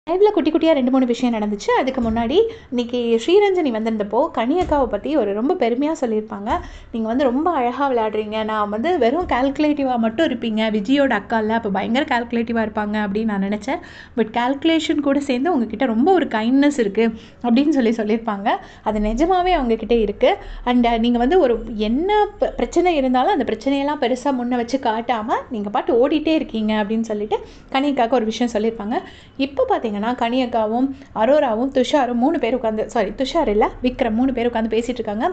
லைவ்ல குட்டி குட்டியாக 2-3 விஷயம் நடந்துச்சு. அதுக்கு முன்னாடி இன்னைக்கு ஸ்ரீரஞ்சனி வந்திருந்தப்போ கனியக்காவை பற்றி ஒரு ரொம்ப பெருமையாக சொல்லியிருப்பாங்க. நீங்கள் வந்து ரொம்ப அழகாக விளையாடுறீங்க, நான் வந்து வெறும் கால்குலேட்டிவாக மட்டும் இருப்பீங்க, விஜயோட அக்கா இல்லை, அப்போ பயங்கர கால்குலேட்டிவாக இருப்பாங்க அப்படின்னு நான் நினச்சேன். பட் கால்குலேஷன் கூட சேர்ந்து உங்ககிட்ட ரொம்ப ஒரு கைண்ட்னஸ் இருக்குது அப்படின்னு சொல்லியிருப்பாங்க. அது நிஜமாகவே அவங்கக்கிட்ட இருக்குது. அண்ட் நீங்கள் வந்து ஒரு என்ன பிரச்சனை இருந்தாலும் அந்த பிரச்சனையெல்லாம் பெருசாக முன்ன வச்சு காட்டாமல் நீங்கள் பாட்டு ஓடிட்டே இருக்கீங்க அப்படின்னு சொல்லிட்டு கனியக்காவுக்கு ஒரு விஷயம் சொல்லியிருப்பாங்க. இப்போ பார்த்தீங்கன்னா கனியக்காவும் அரோராவும் துஷாரும் 3 பேர் உட்காந்து, துஷார் இல்லை விக்ரம் 3 பேர் உட்காந்து பேசிகிட்டு இருக்காங்க.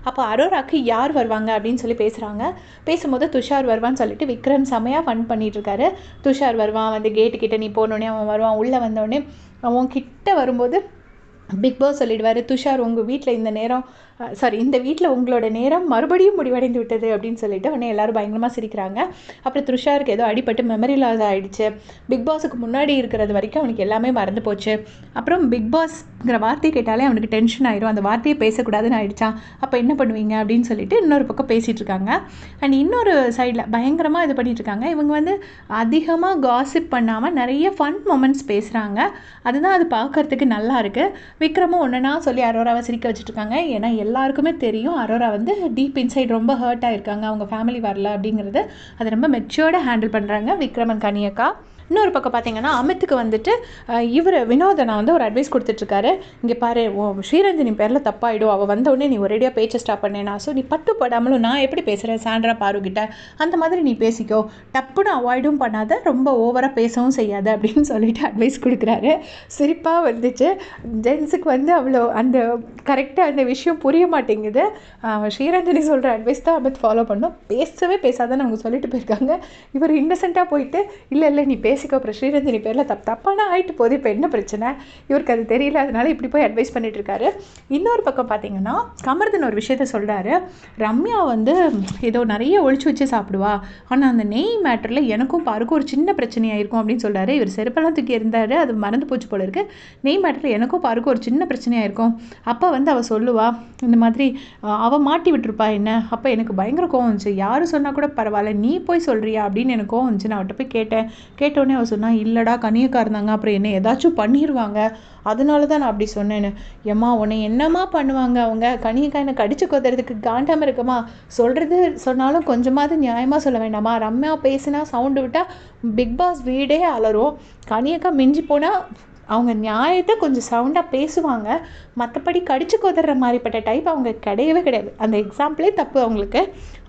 அப்போ அரோராக்கு யார் வருவாங்க அப்படின்னு சொல்லி பேசுகிறாங்க. பேசும்போது துஷார் வருவான்னு சொல்லிட்டு விக்ரம் செமையாக ஃபன் பண்ணிட்டு இருக்காரு. துஷார் வருவான், வந்து கேட்டுக்கிட்ட நீ போனோடனே அவன் வருவான். உள்ளே வந்தோடனே அவன் கிட்ட வரும்போது பிக் பாஸ் சொல்லிடுவார், துஷார் உங்கள் வீட்டில் இந்த வீட்டில் உங்களோட நேரம் மறுபடியும் முடிவடைந்து விட்டது அப்படின்னு சொல்லிட்டு உடனே எல்லாரும் பயங்கரமாக சிரிக்கிறாங்க. அப்புறம் துஷாருக்கு ஏதோ அடிபட்டு மெமரி லாஸ் ஆகிடுச்சு. பிக் பாஸுக்கு முன்னாடி இருக்கிறது வரைக்கும் அவனுக்கு எல்லாமே மறந்து போச்சு. அப்புறம் பிக் பாஸ்ங்கிற வார்த்தையை கேட்டாலே அவனுக்கு டென்ஷன் ஆயிரும், அந்த வார்த்தையை பேசக்கூடாதுன்னு ஆயிடுச்சான். அப்போ என்ன பண்ணுவீங்க அப்படின்னு சொல்லிட்டு இன்னொரு பக்கம் பேசிகிட்டு இருக்காங்க. அண்ட் இன்னொரு சைடில் பயங்கரமாக இது பண்ணிட்டு இருக்காங்க. இவங்க வந்து அதிகமாக காசிப் பண்ணாமல் நிறைய ஃபன் மொமெண்ட்ஸ் பேசுகிறாங்க. அதுதான் அது பார்க்கறதுக்கு நல்லா இருக்குது. விக்ரமும் ஒன்றுனா சொல்லி அரோராவை சிரிக்க வச்சுட்ருக்காங்க. ஏன்னா எல்லாருக்குமே தெரியும் அரோரா வந்து டீப் இன்சைட் ரொம்ப ஹர்ட் ஆகிருக்காங்க, அவங்க ஃபேமிலி வரல அப்படிங்கிறது. அதை ரொம்ப மெச்சூர்டாக ஹேண்டில் பண்ணுறாங்க விக்ரம் அண்ட் கனியக்கா. இன்னொரு பக்கம் பார்த்தீங்கன்னா அமித்துக்கு வந்துட்டு இவர் வினோதனா வந்து ஒரு அட்வைஸ் கொடுத்துட்ருக்காரு. இங்கே பாரு, ஸ்ரீரஞ்சனி பேரில் தப்பாயிடும், அவள் வந்தவுடனே நீ ஒரேடியாக பேச்சை ஸ்டாப் பண்ணேனா, ஸோ நீ பட்டுப்படாமலும் நான் எப்படி பேசுகிறேன் சாண்ட்ரா பாருக்கிட்ட அந்த மாதிரி நீ பேசிக்கோ, டப்புன்னு அவாய்டும் பண்ணாத, ரொம்ப ஓவராக பேசவும் செய்யாத அப்படின்னு சொல்லிட்டு அட்வைஸ் கொடுக்குறாரு. சிரிப்பாக வந்துச்சு. ஜென்ஸுக்கு வந்து அவ்வளோ அந்த கரெக்டாக அந்த விஷயம் புரிய மாட்டேங்குது. ஸ்ரீரஞ்சனி சொல்கிற அட்வைஸ் தான் அமித் ஃபாலோ பண்ணோம். பேசவே பேசாதான்னு அவங்க சொல்லிட்டு போயிருக்காங்க. இவர் இன்னசென்ட்டாக போயிட்டு இல்லை நீ பேசிக்கோ, அப்புறம் ஸ்ரீரஞ்சனி பேரில் தப்பானா ஆகிட்டு போகுது, இப்போ என்ன பிரச்சனை, இவருக்கு அது தெரியல, அதனால இப்படி போய் அட்வைஸ் பண்ணிட்டு இருக்காரு. இன்னொரு பக்கம் பார்த்தீங்கன்னா கமர்தன் ஒரு விஷயத்த சொல்கிறாரு. ரம்யா வந்து ஏதோ நிறைய ஒழிச்சு வச்சு சாப்பிடுவா, ஆனால் அந்த நெய் மேட்டரில் எனக்கும் பாருக்கும் ஒரு சின்ன பிரச்சனையாயிருக்கும் அப்படின்னு சொல்கிறாரு. இவர் செருப்பெல்லாம் தூக்கி இருந்தார், அது மறந்து போச்சு போல இருக்குது. நெய் மேட்டரில் எனக்கும் பாருக்கும் ஒரு சின்ன பிரச்சனையாயிருக்கும். அப்போ வந்து அவள் சொல்லுவா இந்த மாதிரி, அவள் மாட்டி விட்டுருப்பா என்ன. அப்போ எனக்கு பயங்கர கோவம் வந்துச்சு, யாரும் சொன்னால் கூட பரவாயில்ல, நீ போய் சொல்கிறியா அப்படின்னு எனக்கு கோவம் வந்துச்சு. நான் அவட்ட போய் கேட்டோடனே அவள் சொன்னால், இல்லைடா கனியக்கா இருந்தாங்க, அப்புறம் என்ன ஏதாச்சும் பண்ணிடுவாங்க, அதனால தான் நான் அப்படி சொன்னேன்னு. ஏம்மா உன்னை என்னம்மா பண்ணுவாங்க அவங்க, கனியக்கா என்னை கடிச்சு கொத்துறதுக்கு காண்டாமல் இருக்குமா, சொல்கிறது சொன்னாலும் கொஞ்சமாவது நியாயமாக சொல்ல வேண்டாமா. ரம்யா பேசினா சவுண்டு விட்டால் பிக் பாஸ் வீடே அலரும். கனியக்கா மிஞ்சி போனால் அவங்க நியாயத்தை கொஞ்சம் சவுண்டாக பேசுவாங்க, மற்றபடி கடிச்சு கொதற மாதிரிப்பட்ட டைப் அவங்க கிடையவே கிடையாது. அந்த எக்ஸாம்பிளே தப்பு அவங்களுக்கு.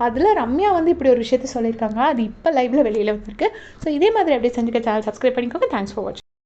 அதில் ரம்யா வந்து இப்படி ஒரு விஷயத்த சொல்லியிருக்காங்க. அது இப்போ லைவில் வெளியில் வந்திருக்கு. ஸோ இதே மாதிரி அப்படியே செஞ்சுக்க சேனல் சப்ஸ்கிரைப் பண்ணிக்கோங்க. தேங்க்ஸ் ஃபார் வாட்சிங்.